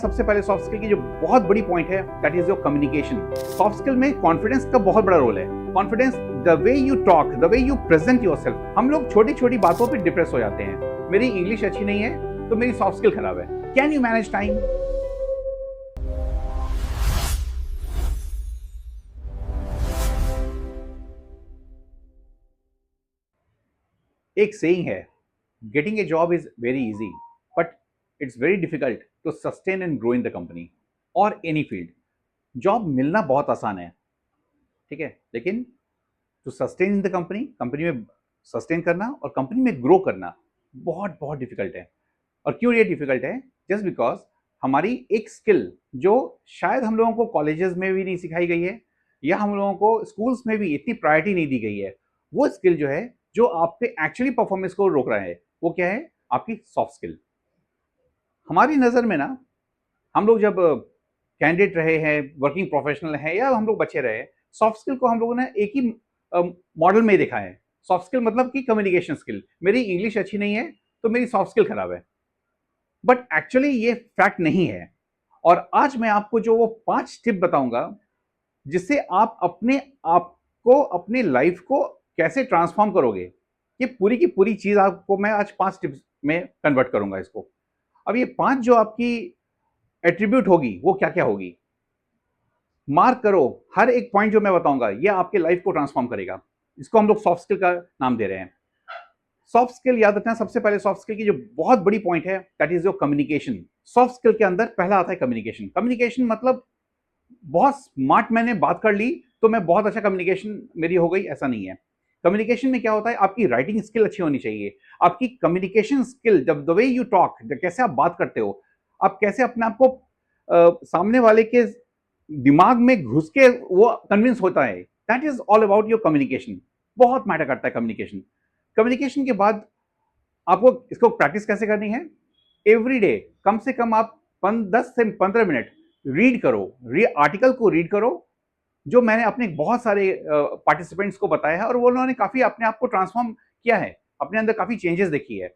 सबसे पहले soft skill की जो बहुत बड़ी पॉइंट है that is your communication. Soft skill में कॉन्फिडेंस का बहुत बड़ा रोल है। Confidence, the way you talk, the way you present yourself. हम लोग छोटी छोटी बातों पे डिप्रेस हो जाते हैं। मेरी इंग्लिश अच्छी नहीं है तो मेरी सॉफ्ट स्किल खराब है। Can you manage time? एक सेइंग है, getting a job is very easy but it's very difficult to sustain and grow in the company और एनी फील्ड। जॉब मिलना बहुत आसान है, ठीक है, लेकिन to sustain in the company, company में सस्टेन करना और कंपनी में ग्रो करना बहुत बहुत डिफिकल्ट है। और क्यों ये डिफिकल्ट है? जस्ट बिकॉज हमारी एक स्किल जो शायद हम लोगों को कॉलेजेस में भी नहीं सिखाई गई है या हम लोगों को स्कूल्स में भी इतनी प्रायोरिटी नहीं दी गई है, वो स्किल जो है जो आपके एक्चुअली परफॉर्मेंस को रोक रहा है, वो क्या है? आपकी सॉफ्ट स्किल। हमारी नज़र में ना, हम लोग जब कैंडिडेट रहे हैं, वर्किंग प्रोफेशनल हैं या हम लोग बच्चे रहे, सॉफ्ट स्किल को हम लोगों ने एक ही मॉडल में देखा है। सॉफ्ट स्किल मतलब कि कम्युनिकेशन स्किल। मेरी इंग्लिश अच्छी नहीं है तो मेरी सॉफ्ट स्किल खराब है, बट एक्चुअली ये फैक्ट नहीं है। और आज मैं आपको जो वो 5 टिप बताऊंगा जिससे आप अपने आप को, अपने लाइफ को कैसे ट्रांसफॉर्म करोगे। ये पूरी की पूरी चीज आपको मैं आज 5 टिप्स में कन्वर्ट करूंगा इसको। अब ये 5 जो आपकी एट्रीब्यूट होगी वो क्या क्या होगी, मार्क करो। हर एक पॉइंट जो मैं बताऊंगा ये आपके लाइफ को ट्रांसफॉर्म करेगा। इसको हम लोग सॉफ्ट स्किल का नाम दे रहे हैं। सॉफ्ट स्किल याद रखना, सबसे पहले सॉफ्ट स्किल की जो बहुत बड़ी पॉइंट है that is your communication. Soft skill के अंदर पहला आता है कम्युनिकेशन। कम्युनिकेशन मतलब बहुत स्मार्ट मैंने बात कर ली तो मैं बहुत अच्छा कम्युनिकेशन मेरी हो गई, ऐसा नहीं है। कम्युनिकेशन में क्या होता है, आपकी राइटिंग स्किल अच्छी होनी चाहिए। आपकी कम्युनिकेशन स्किल, जब द वे यू टॉक, कैसे आप बात करते हो, आप कैसे अपने आप को सामने वाले के दिमाग में घुस के वो कन्विंस होता है, that is all about your communication. बहुत मैटर करता है कम्युनिकेशन। कम्युनिकेशन के बाद आपको इसको प्रैक्टिस कैसे करनी है? एवरी डे कम से कम आप 10 से 15 मिनट रीड करो, आर्टिकल को रीड करो जो मैंने अपने बहुत सारे पार्टिसिपेंट्स को बताया है और वो उन्होंने काफी अपने आप को ट्रांसफॉर्म किया है, अपने अंदर काफी चेंजेस देखी है।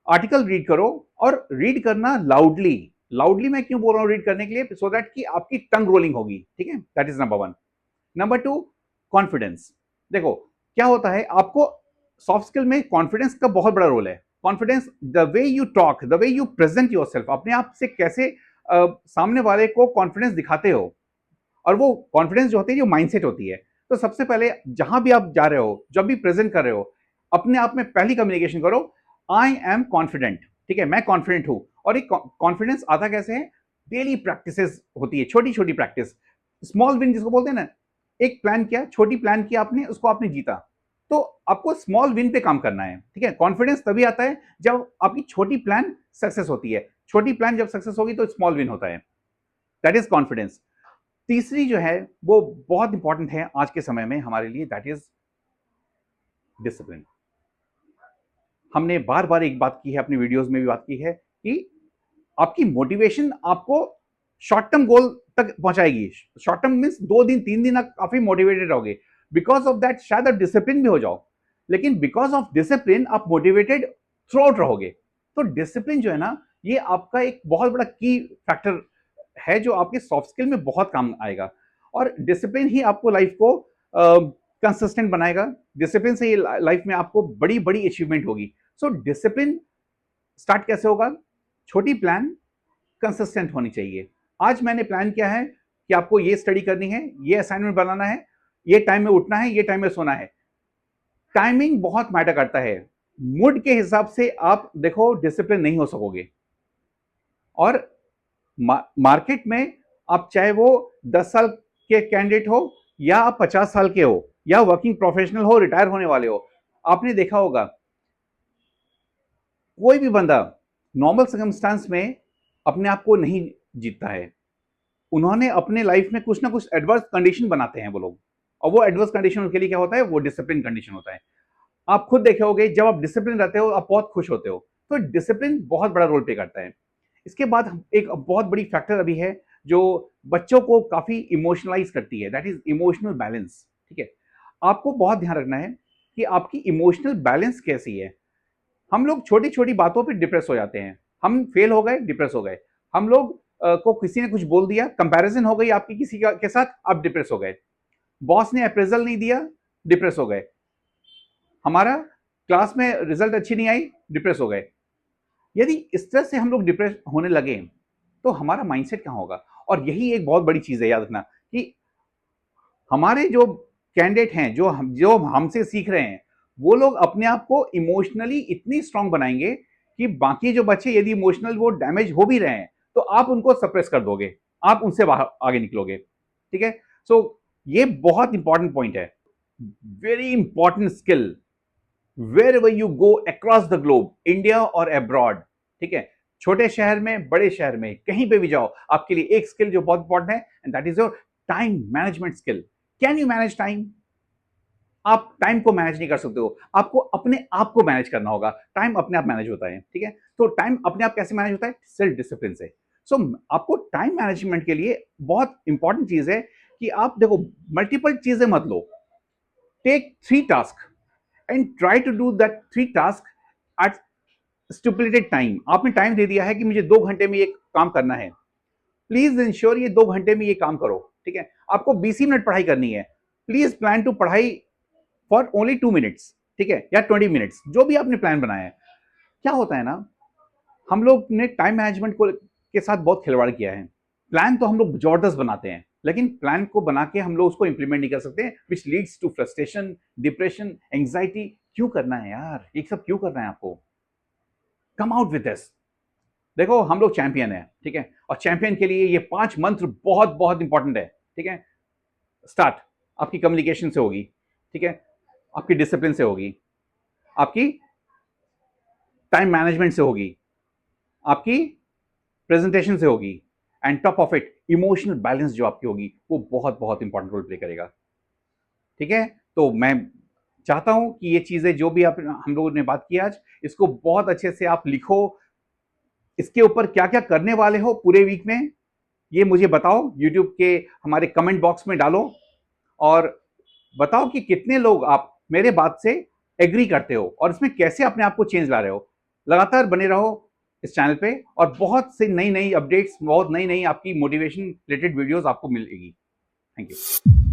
आर्टिकल रीड करो और रीड करना लाउडली। लाउडली मैं क्यों बोल रहा हूँ रीड करने के लिए? सो दैट कि आपकी टंग रोलिंग होगी, ठीक है। That is number 1। Number 2, confidence. देखो क्या होता है, आपको सॉफ्ट स्किल में कॉन्फिडेंस का बहुत बड़ा रोल है। Confidence, the way you talk, the way you present yourself, अपने आप से कैसे सामने वाले को कॉन्फिडेंस दिखाते हो। और वो कॉन्फिडेंस जो होती है, जो माइंडसेट होती है। तो सबसे पहले जहां भी आप जा रहे हो, जब भी प्रेजेंट कर रहे हो, अपने आप में पहली कम्युनिकेशन करो, आई एम कॉन्फिडेंट, ठीक है, मैं कॉन्फिडेंट हूं। और एक कॉन्फिडेंस आता कैसे है? डेली प्रैक्टिसेस होती है, छोटी छोटी प्रैक्टिस, स्मॉल विन जिसको बोलते हैं ना। एक प्लान किया, छोटी प्लान किया आपने, उसको आपने जीता, तो आपको स्मॉल विन पे काम करना है, ठीक है। कॉन्फिडेंस तभी आता है जब आपकी छोटी प्लान सक्सेस होती है। छोटी प्लान जब सक्सेस होगी तो स्मॉल विन होता है, दैट इज कॉन्फिडेंस। तीसरी जो है वो बहुत इंपॉर्टेंट है आज के समय में हमारे लिए, दैट इज डिसिप्लिन। हमने बार बार एक बात की है, अपनी वीडियोस में भी बात की है कि आपकी मोटिवेशन आपको शॉर्ट टर्म गोल तक पहुंचाएगी। शॉर्ट टर्म मीन्स 2 दिन 3 दिन आप काफी मोटिवेटेड रहोगे, बिकॉज ऑफ दैट शायद आप डिसिप्लिन भी हो जाओ, लेकिन बिकॉज ऑफ डिसिप्लिन आप मोटिवेटेड थ्रू आउट रहोगे। तो डिसिप्लिन जो है ना, ये आपका एक बहुत बड़ा की फैक्टर है जो आपके सॉफ्ट स्किल में बहुत काम आएगा। और डिसिप्लिन ही आपको लाइफ को कंसिस्टेंट बनाएगा। डिसिप्लिन से ही लाइफ में आपको बड़ी बड़ी अचीवमेंट होगी। सो डिसिप्लिन स्टार्ट कैसे होगा? छोटी प्लान कंसिस्टेंट होनी चाहिए। आज मैंने प्लान किया है कि आपको ये स्टडी करनी है, ये असाइनमेंट बनाना है, ये टाइम में उठना है, ये टाइम में सोना है। टाइमिंग बहुत मैटर करता है। मूड के हिसाब से आप देखो डिसिप्लिन नहीं हो सकोगे। और मार्केट में आप चाहे वो 10 साल के कैंडिडेट हो या आप 50 साल के हो या वर्किंग प्रोफेशनल हो, रिटायर होने वाले हो, आपने देखा होगा कोई भी बंदा नॉर्मल सर्कमस्टांस में अपने आप को नहीं जीतता है। उन्होंने अपने लाइफ में कुछ ना कुछ एडवर्स कंडीशन बनाते हैं वो लोग, और वो एडवर्स कंडीशन के लिए क्या होता है? वो डिसिप्लिन कंडीशन होता है। आप खुद देखे होगे, जब आप डिसिप्लिन रहते हो आप बहुत खुश होते हो। तो डिसिप्लिन बहुत बड़ा रोल प्ले करता है। इसके बाद एक बहुत बड़ी फैक्टर अभी है जो बच्चों को काफी इमोशनलाइज करती है, दैट इज इमोशनल बैलेंस, ठीक है। आपको बहुत ध्यान रखना है कि आपकी इमोशनल बैलेंस कैसी है। हम लोग छोटी छोटी बातों पे डिप्रेस हो जाते हैं। हम फेल हो गए, डिप्रेस हो गए। हम लोग को किसी ने कुछ बोल दिया, कंपैरिजन हो गई आपकी किसी के साथ, आप डिप्रेस हो गए। बॉस ने अप्रेजल नहीं दिया, डिप्रेस हो गए। हमारा क्लास में रिजल्ट अच्छी नहीं आई, डिप्रेस हो गए। यदि इस तरह से हम लोग डिप्रेस होने लगे तो हमारा माइंडसेट कहाँ होगा? और यही एक बहुत बड़ी चीज है, याद रखना कि हमारे जो कैंडिडेट हैं, जो हमसे सीख रहे हैं, वो लोग अपने आप को इमोशनली इतनी स्ट्रांग बनाएंगे कि बाकी जो बच्चे यदि इमोशनल वो डैमेज हो भी रहे हैं तो आप उनको सप्रेस कर दोगे, आप उनसे बाहर आगे निकलोगे। ठीक है, सो ये बहुत इंपॉर्टेंट पॉइंट है। Very important skill wherever you go across the globe, India और अब्रॉड। ठीक है, छोटे शहर में, बड़े शहर में, कहीं पे भी जाओ, आपके लिए एक स्किल जो बहुत इंपॉर्टेंट है, and that is your time management skill. Can you manage time? आप टाइम को मैनेज नहीं कर सकते हो, आपको अपने आप को मैनेज करना होगा। टाइम अपने आप मैनेज होता है। ठीक है, तो टाइम अपने आप कैसे मैनेज होता है? सेल्फ डिसिप्लिन से। सो आपको टाइम मैनेजमेंट के लिए बहुत इंपॉर्टेंट चीज है कि आप देखो, मल्टीपल चीजें मत लो। Take 3 task and try to do that 3 task at stipulated time. आपने टाइम दे दिया है कि मुझे 2 घंटे में ये काम करना है, प्लीज इंश्योर ये 2 घंटे में ये काम करो। ठीक है, आपको 20 मिनट पढ़ाई करनी है, प्लीज प्लान टू पढ़ाई फॉर ओनली 2 मिनट्स। ठीक है, या 20 मिनट्स, जो भी आपने प्लान बनाया है। क्या होता है ना, हम लोग ने टाइम मैनेजमेंट को के साथ बहुत खिलवाड़ किया है। प्लान तो हम लोग जबरदस्त बनाते हैं, लेकिन प्लान को बना के हम लोग उसको इंप्लीमेंट नहीं कर सकते, which leads to frustration, depression, anxiety. क्यों करना है यार, ये सब क्यों करना है आपको? Come out with this. देखो, हम लोग चैंपियन है। ठीक है, और चैंपियन के लिए ये 5 मंत्र बहुत बहुत इंपॉर्टेंट है। ठीक है, स्टार्ट आपकी कम्युनिकेशन से होगी। ठीक है, आपकी डिसिप्लिन से होगी, आपकी टाइम मैनेजमेंट से होगी, आपकी प्रेजेंटेशन से होगी, and top of it emotional balance जो आपकी होगी, वो बहुत बहुत इंपॉर्टेंट रोल प्ले करेगा। ठीक है, तो मैं चाहता हूं कि ये चीजें जो भी आप हम लोगों ने बात की आज, इसको बहुत अच्छे से आप लिखो। इसके ऊपर क्या क्या करने वाले हो पूरे वीक में, ये मुझे बताओ, यूट्यूब के हमारे कमेंट बॉक्स में डालो, और बताओ कि कितने लोग आप मेरे बात से एग्री करते हो और इसमें कैसे अपने आप को चेंज ला रहे हो। लगातार बने रहो इस चैनल पे, और बहुत से नई नई अपडेट्स, बहुत नई नई आपकी मोटिवेशन रिलेटेड वीडियोस आपको मिलेगी। Thank you.